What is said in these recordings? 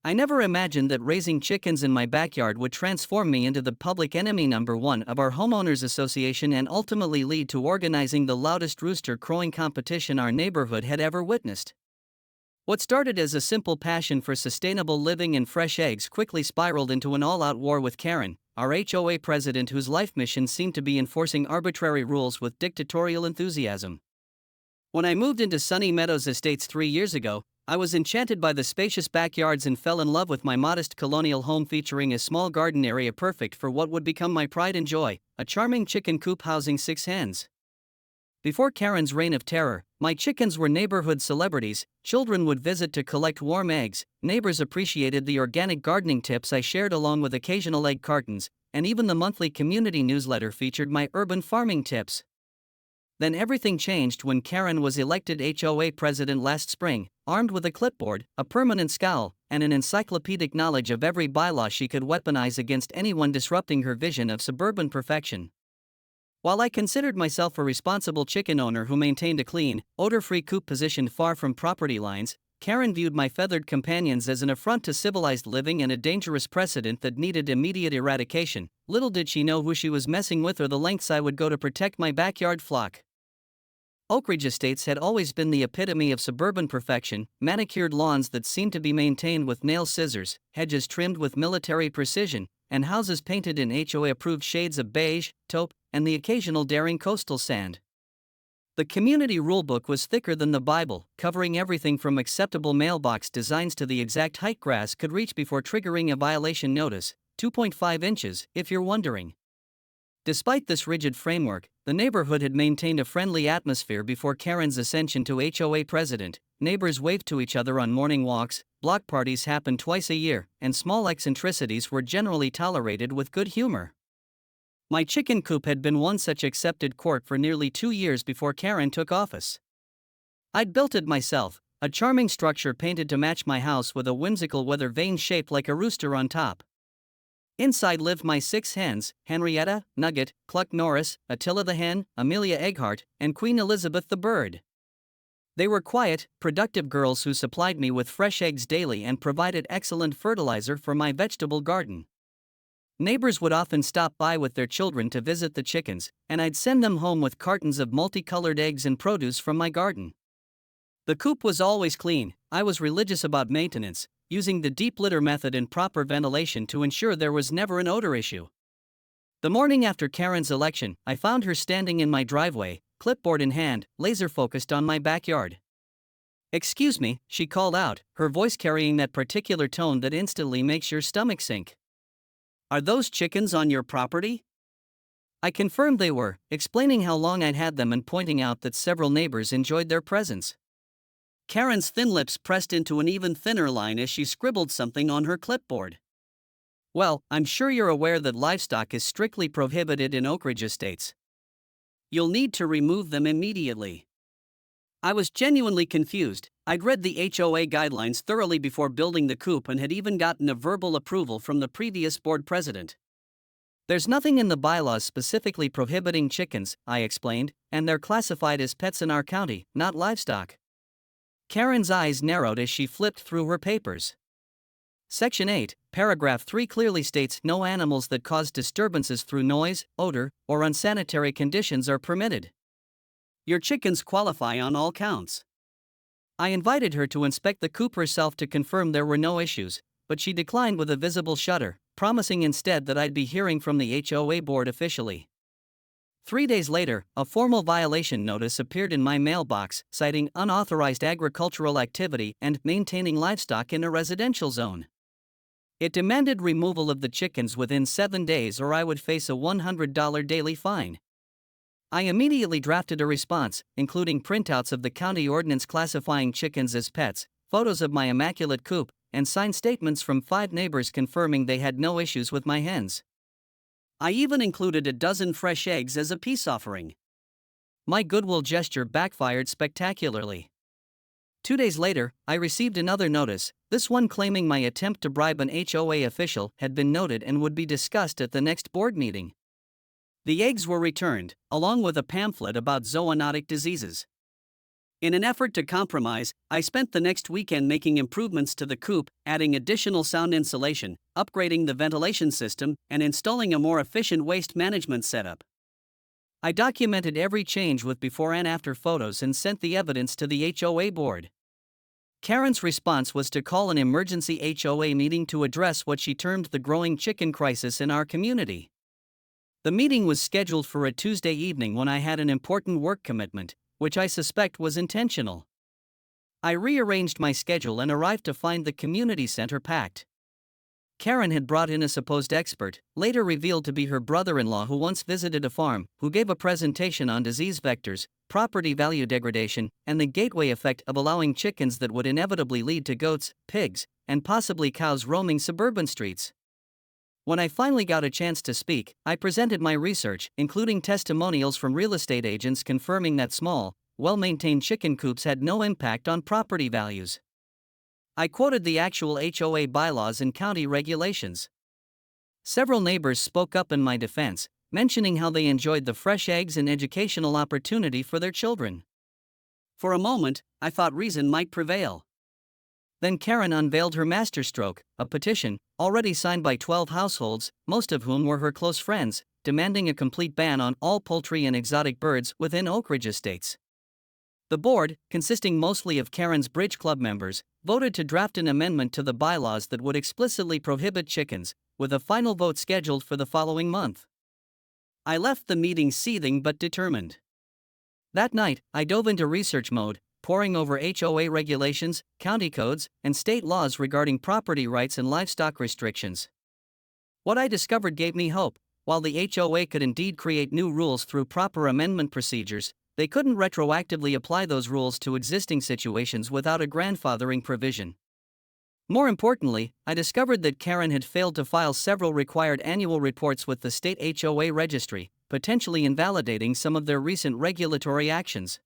I never imagined that raising chickens in my backyard would transform me into the public enemy number one of our homeowners association and ultimately lead to organizing the loudest rooster crowing competition our neighborhood had ever witnessed. What started as a simple passion for sustainable living and fresh eggs quickly spiraled into an all-out war with Karen, our HOA president whose life mission seemed to be enforcing arbitrary rules with dictatorial enthusiasm. When I moved into Sunny Meadows Estates 3 years ago, I was enchanted by the spacious backyards and fell in love with my modest colonial home featuring a small garden area perfect for what would become my pride and joy, a charming chicken coop housing 6 hens. Before Karen's reign of terror, my chickens were neighborhood celebrities. Children would visit to collect warm eggs, neighbors appreciated the organic gardening tips I shared along with occasional egg cartons, and even the monthly community newsletter featured my urban farming tips. Then everything changed when Karen was elected HOA president last spring, armed with a clipboard, a permanent scowl, and an encyclopedic knowledge of every bylaw she could weaponize against anyone disrupting her vision of suburban perfection. While I considered myself a responsible chicken owner who maintained a clean, odor-free coop positioned far from property lines, Karen viewed my feathered companions as an affront to civilized living and a dangerous precedent that needed immediate eradication. Little did she know who she was messing with or the lengths I would go to protect my backyard flock. Oakridge Estates had always been the epitome of suburban perfection, manicured lawns that seemed to be maintained with nail scissors, hedges trimmed with military precision, and houses painted in HOA-approved shades of beige, taupe, and the occasional daring coastal sand. The community rulebook was thicker than the Bible, covering everything from acceptable mailbox designs to the exact height grass could reach before triggering a violation notice, 2.5 inches, if you're wondering. Despite this rigid framework, the neighborhood had maintained a friendly atmosphere before Karen's ascension to HOA president. Neighbors waved to each other on morning walks, block parties happened twice a year, and small eccentricities were generally tolerated with good humor. My chicken coop had been one such accepted court for nearly 2 years before Karen took office. I'd built it myself, a charming structure painted to match my house with a whimsical weather vane shaped like a rooster on top. Inside lived my 6 hens, Henrietta, Nugget, Cluck Norris, Attila the hen, Amelia Eggheart, and Queen Elizabeth the bird. They were quiet, productive girls who supplied me with fresh eggs daily and provided excellent fertilizer for my vegetable garden. Neighbors would often stop by with their children to visit the chickens, and I'd send them home with cartons of multicolored eggs and produce from my garden. The coop was always clean. I was religious about maintenance, using the deep litter method and proper ventilation to ensure there was never an odor issue. The morning after Karen's election, I found her standing in my driveway, clipboard in hand, laser-focused on my backyard. "Excuse me," she called out, her voice carrying that particular tone that instantly makes your stomach sink. "Are those chickens on your property?" I confirmed they were, explaining how long I'd had them and pointing out that several neighbors enjoyed their presence. Karen's thin lips pressed into an even thinner line as she scribbled something on her clipboard. "Well, I'm sure you're aware that livestock is strictly prohibited in Oakridge Estates. You'll need to remove them immediately." I was genuinely confused. I'd read the HOA guidelines thoroughly before building the coop and had even gotten a verbal approval from the previous board president. "There's nothing in the bylaws specifically prohibiting chickens," I explained, "and they're classified as pets in our county, not livestock." Karen's eyes narrowed as she flipped through her papers. Section 8, paragraph 3 clearly states no animals that cause disturbances through noise, odor, or unsanitary conditions are permitted. Your chickens qualify on all counts. I invited her to inspect the coop herself to confirm there were no issues, but she declined with a visible shudder, promising instead that I'd be hearing from the HOA board officially. 3 days later, a formal violation notice appeared in my mailbox, citing unauthorized agricultural activity and maintaining livestock in a residential zone. It demanded removal of the chickens within 7 days or I would face a $100 daily fine. I immediately drafted a response, including printouts of the county ordinance classifying chickens as pets, photos of my immaculate coop, and signed statements from 5 neighbors confirming they had no issues with my hens. I even included a dozen fresh eggs as a peace offering. My goodwill gesture backfired spectacularly. 2 days later, I received another notice, this one claiming my attempt to bribe an HOA official had been noted and would be discussed at the next board meeting. The eggs were returned, along with a pamphlet about zoonotic diseases. In an effort to compromise, I spent the next weekend making improvements to the coop, adding additional sound insulation, upgrading the ventilation system, and installing a more efficient waste management setup. I documented every change with before and after photos and sent the evidence to the HOA board. Karen's response was to call an emergency HOA meeting to address what she termed the growing chicken crisis in our community. The meeting was scheduled for a Tuesday evening when I had an important work commitment, which I suspect was intentional. I rearranged my schedule and arrived to find the community center packed. Karen had brought in a supposed expert, later revealed to be her brother-in-law who once visited a farm, who gave a presentation on disease vectors, property value degradation, and the gateway effect of allowing chickens that would inevitably lead to goats, pigs, and possibly cows roaming suburban streets. When I finally got a chance to speak, I presented my research, including testimonials from real estate agents confirming that small, well-maintained chicken coops had no impact on property values. I quoted the actual HOA bylaws and county regulations. Several neighbors spoke up in my defense, mentioning how they enjoyed the fresh eggs and educational opportunity for their children. For a moment, I thought reason might prevail. Then Karen unveiled her masterstroke, a petition, already signed by 12 households, most of whom were her close friends, demanding a complete ban on all poultry and exotic birds within Oakridge Estates. The board, consisting mostly of Karen's Bridge Club members, voted to draft an amendment to the bylaws that would explicitly prohibit chickens, with a final vote scheduled for the following month. I left the meeting seething but determined. That night, I dove into research mode, poring over HOA regulations, county codes, and state laws regarding property rights and livestock restrictions. What I discovered gave me hope. While the HOA could indeed create new rules through proper amendment procedures, they couldn't retroactively apply those rules to existing situations without a grandfathering provision. More importantly, I discovered that Karen had failed to file several required annual reports with the state HOA registry, potentially invalidating some of their recent regulatory actions.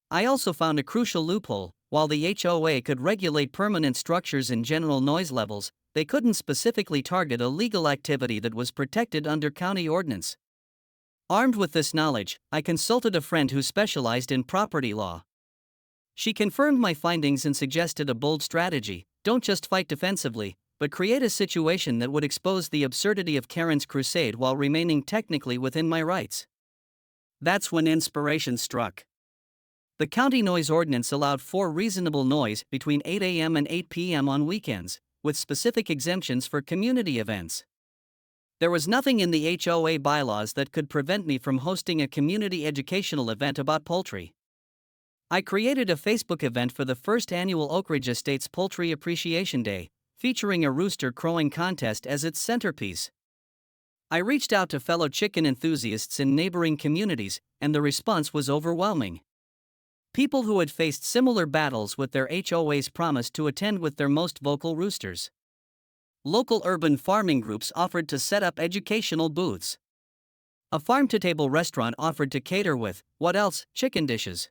I also found a crucial loophole. While the HOA could regulate permanent structures and general noise levels, they couldn't specifically target a legal activity that was protected under county ordinance. Armed with this knowledge, I consulted a friend who specialized in property law. She confirmed my findings and suggested a bold strategy: don't just fight defensively, but create a situation that would expose the absurdity of Karen's crusade while remaining technically within my rights. That's when inspiration struck. The county noise ordinance allowed for reasonable noise between 8 a.m. and 8 p.m. on weekends, with specific exemptions for community events. There was nothing in the HOA bylaws that could prevent me from hosting a community educational event about poultry. I created a Facebook event for the first annual Oakridge Estates Poultry Appreciation Day, featuring a rooster crowing contest as its centerpiece. I reached out to fellow chicken enthusiasts in neighboring communities, and the response was overwhelming. People who had faced similar battles with their HOAs promised to attend with their most vocal roosters. Local urban farming groups offered to set up educational booths. A farm-to-table restaurant offered to cater with, what else, chicken dishes.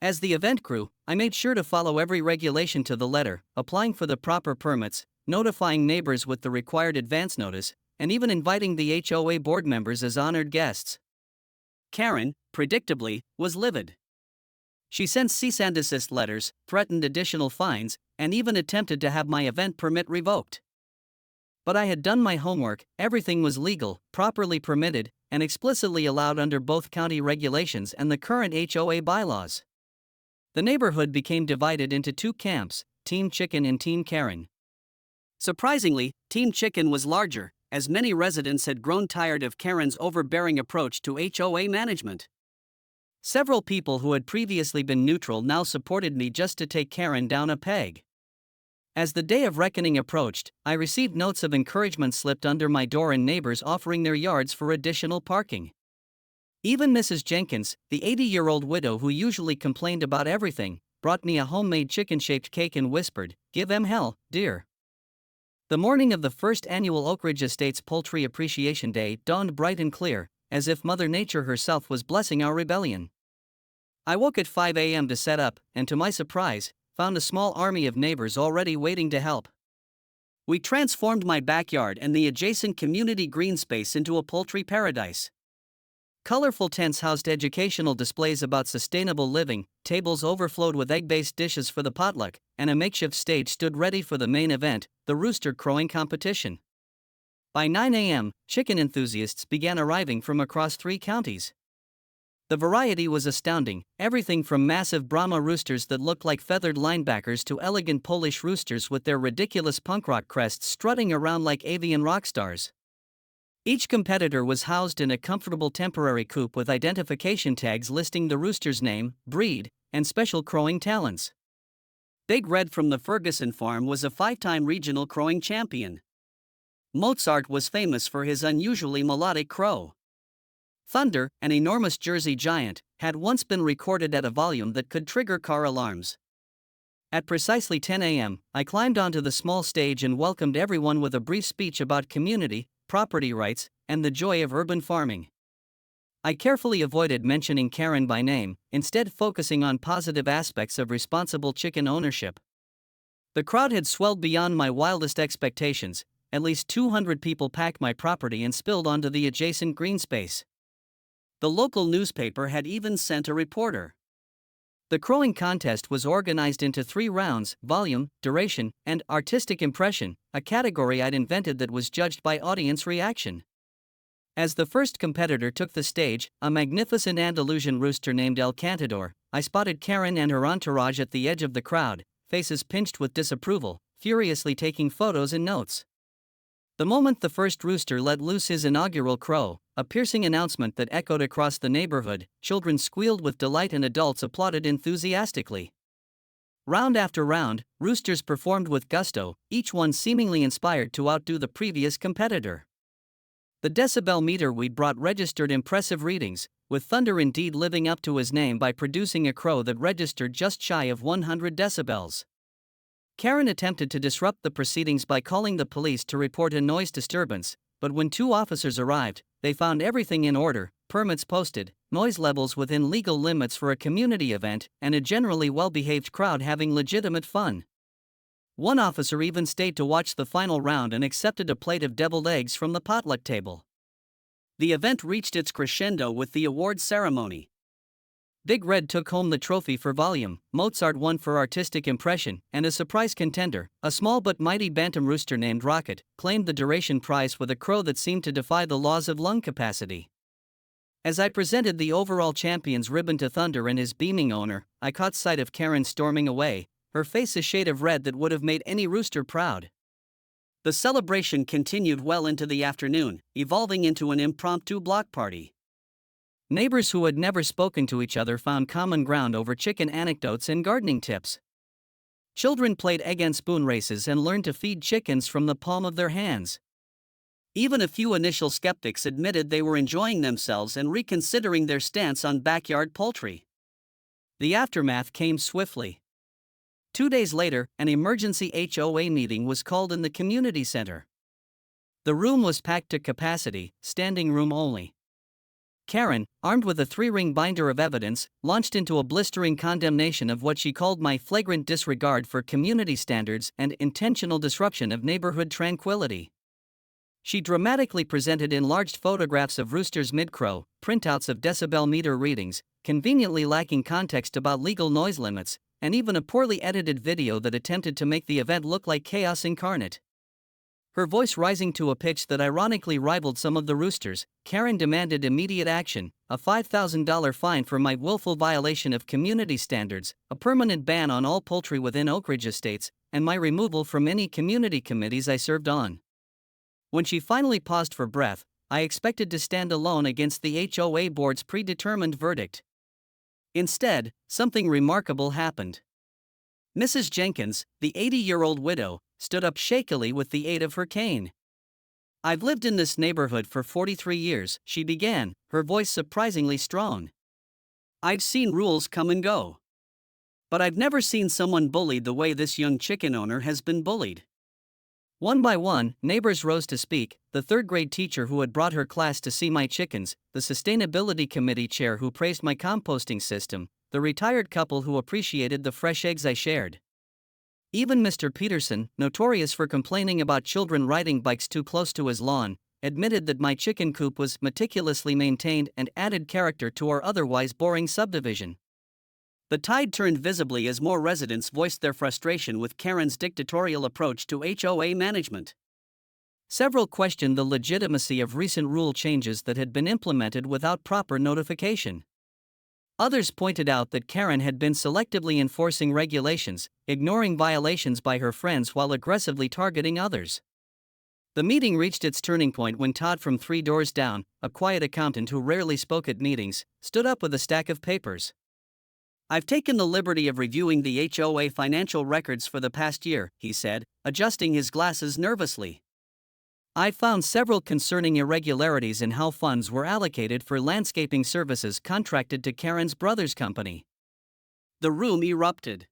As the event grew, I made sure to follow every regulation to the letter, applying for the proper permits, notifying neighbors with the required advance notice, and even inviting the HOA board members as honored guests. Karen, predictably, was livid. She sent cease and desist letters, threatened additional fines, and even attempted to have my event permit revoked. But I had done my homework. Everything was legal, properly permitted, and explicitly allowed under both county regulations and the current HOA bylaws. The neighborhood became divided into two camps, Team Chicken and Team Karen. Surprisingly, Team Chicken was larger, as many residents had grown tired of Karen's overbearing approach to HOA management. Several people who had previously been neutral now supported me just to take Karen down a peg. As the day of reckoning approached, I received notes of encouragement slipped under my door and neighbors offering their yards for additional parking. Even Mrs. Jenkins, the 80-year-old widow who usually complained about everything, brought me a homemade chicken-shaped cake and whispered, "Give 'em hell, dear." The morning of the first annual Oakridge Estates Poultry Appreciation Day dawned bright and clear, as if Mother Nature herself was blessing our rebellion. I woke at 5 a.m. to set up, and to my surprise, found a small army of neighbors already waiting to help. We transformed my backyard and the adjacent community green space into a poultry paradise. Colorful tents housed educational displays about sustainable living, tables overflowed with egg-based dishes for the potluck, and a makeshift stage stood ready for the main event, the rooster crowing competition. By 9 a.m., chicken enthusiasts began arriving from across 3 counties. The variety was astounding, everything from massive Brahma roosters that looked like feathered linebackers to elegant Polish roosters with their ridiculous punk rock crests strutting around like avian rock stars. Each competitor was housed in a comfortable temporary coop with identification tags listing the rooster's name, breed, and special crowing talents. Big Red from the Ferguson farm was a 5-time regional crowing champion. Mozart was famous for his unusually melodic crow. Thunder, an enormous Jersey giant, had once been recorded at a volume that could trigger car alarms. At precisely 10 a.m., I climbed onto the small stage and welcomed everyone with a brief speech about community, property rights, and the joy of urban farming. I carefully avoided mentioning Karen by name, instead focusing on positive aspects of responsible chicken ownership. The crowd had swelled beyond my wildest expectations. At least 200 people packed my property and spilled onto the adjacent green space. The local newspaper had even sent a reporter. The crowing contest was organized into 3 rounds: volume, duration, and artistic impression, a category I'd invented that was judged by audience reaction. As the first competitor took the stage, a magnificent Andalusian rooster named El Cantador, I spotted Karen and her entourage at the edge of the crowd, faces pinched with disapproval, furiously taking photos and notes. The moment the first rooster let loose his inaugural crow, a piercing announcement that echoed across the neighborhood, children squealed with delight and adults applauded enthusiastically. Round after round, roosters performed with gusto, each one seemingly inspired to outdo the previous competitor. The decibel meter we'd brought registered impressive readings, with Thunder indeed living up to his name by producing a crow that registered just shy of 100 decibels. Karen attempted to disrupt the proceedings by calling the police to report a noise disturbance, but when 2 officers arrived, they found everything in order: permits posted, noise levels within legal limits for a community event, and a generally well-behaved crowd having legitimate fun. One officer even stayed to watch the final round and accepted a plate of deviled eggs from the potluck table. The event reached its crescendo with the awards ceremony. Big Red took home the trophy for volume, Mozart won for artistic impression, and a surprise contender, a small but mighty bantam rooster named Rocket, claimed the duration prize with a crow that seemed to defy the laws of lung capacity. As I presented the overall champion's ribbon to Thunder and his beaming owner, I caught sight of Karen storming away, her face a shade of red that would have made any rooster proud. The celebration continued well into the afternoon, evolving into an impromptu block party. Neighbors who had never spoken to each other found common ground over chicken anecdotes and gardening tips. Children played egg and spoon races and learned to feed chickens from the palm of their hands. Even a few initial skeptics admitted they were enjoying themselves and reconsidering their stance on backyard poultry. The aftermath came swiftly. 2 days later, an emergency HOA meeting was called in the community center. The room was packed to capacity, standing room only. Karen, armed with a 3-ring binder of evidence, launched into a blistering condemnation of what she called my flagrant disregard for community standards and intentional disruption of neighborhood tranquility. She dramatically presented enlarged photographs of roosters mid-crow, printouts of decibel meter readings, conveniently lacking context about legal noise limits, and even a poorly edited video that attempted to make the event look like chaos incarnate. Her voice rising to a pitch that ironically rivaled some of the roosters, Karen demanded immediate action, a $5,000 fine for my willful violation of community standards, a permanent ban on all poultry within Oakridge Estates, and my removal from any community committees I served on. When she finally paused for breath, I expected to stand alone against the HOA board's predetermined verdict. Instead, something remarkable happened. Mrs. Jenkins, the 80-year-old widow, stood up shakily with the aid of her cane. "I've lived in this neighborhood for 43 years, she began, her voice surprisingly strong. "I've seen rules come and go. But I've never seen someone bullied the way this young chicken owner has been bullied." One by one, neighbors rose to speak: the 3rd-grade teacher who had brought her class to see my chickens, the sustainability committee chair who praised my composting system, the retired couple who appreciated the fresh eggs I shared. Even Mr. Peterson, notorious for complaining about children riding bikes too close to his lawn, admitted that my chicken coop was meticulously maintained and added character to our otherwise boring subdivision. The tide turned visibly as more residents voiced their frustration with Karen's dictatorial approach to HOA management. Several questioned the legitimacy of recent rule changes that had been implemented without proper notification. Others pointed out that Karen had been selectively enforcing regulations, ignoring violations by her friends while aggressively targeting others. The meeting reached its turning point when Todd from 3 doors down, a quiet accountant who rarely spoke at meetings, stood up with a stack of papers. "I've taken the liberty of reviewing the HOA financial records for the past year," he said, adjusting his glasses nervously. "I've found several concerning irregularities in how funds were allocated for landscaping services contracted to Karen's brother's company." The room erupted.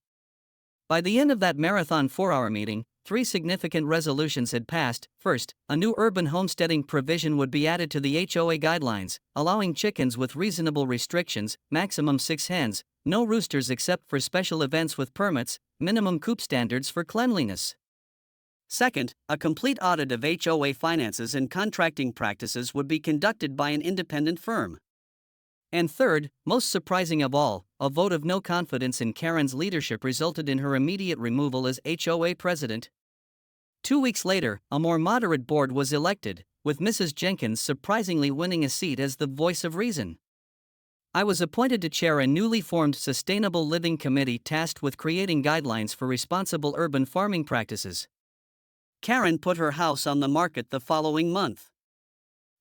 By the end of that marathon 4-hour meeting, 3 significant resolutions had passed. First, a new urban homesteading provision would be added to the HOA guidelines, allowing chickens with reasonable restrictions, maximum 6 hens, no roosters except for special events with permits, minimum coop standards for cleanliness. Second, a complete audit of HOA finances and contracting practices would be conducted by an independent firm. And third, most surprising of all, a vote of no confidence in Karen's leadership resulted in her immediate removal as HOA president. 2 weeks later, a more moderate board was elected, with Mrs. Jenkins surprisingly winning a seat as the voice of reason. I was appointed to chair a newly formed Sustainable Living Committee tasked with creating guidelines for responsible urban farming practices. Karen put her house on the market the following month.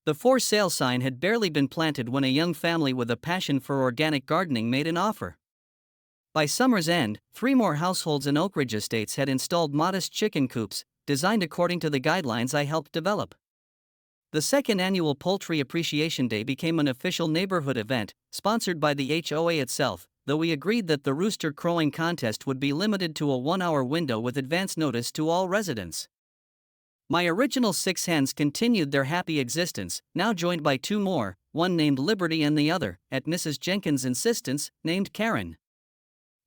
The for sale sign had barely been planted when a young family with a passion for organic gardening made an offer. By summer's end, 3 more households in Oakridge Estates had installed modest chicken coops, designed according to the guidelines I helped develop. The second annual Poultry Appreciation Day became an official neighborhood event, sponsored by the HOA itself, though we agreed that the rooster crowing contest would be limited to a 1-hour window with advance notice to all residents. My original 6 hens continued their happy existence, now joined by 2 more, one named Liberty and the other, at Mrs. Jenkins' insistence, named Karen.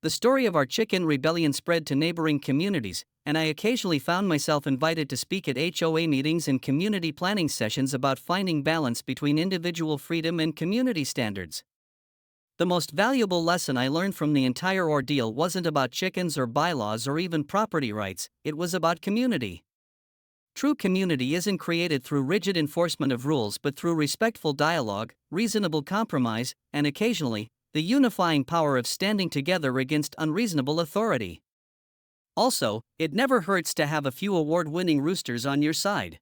The story of our chicken rebellion spread to neighboring communities, and I occasionally found myself invited to speak at HOA meetings and community planning sessions about finding balance between individual freedom and community standards. The most valuable lesson I learned from the entire ordeal wasn't about chickens or bylaws or even property rights, it was about community. True community isn't created through rigid enforcement of rules but through respectful dialogue, reasonable compromise, and occasionally, the unifying power of standing together against unreasonable authority. Also, it never hurts to have a few award-winning roosters on your side.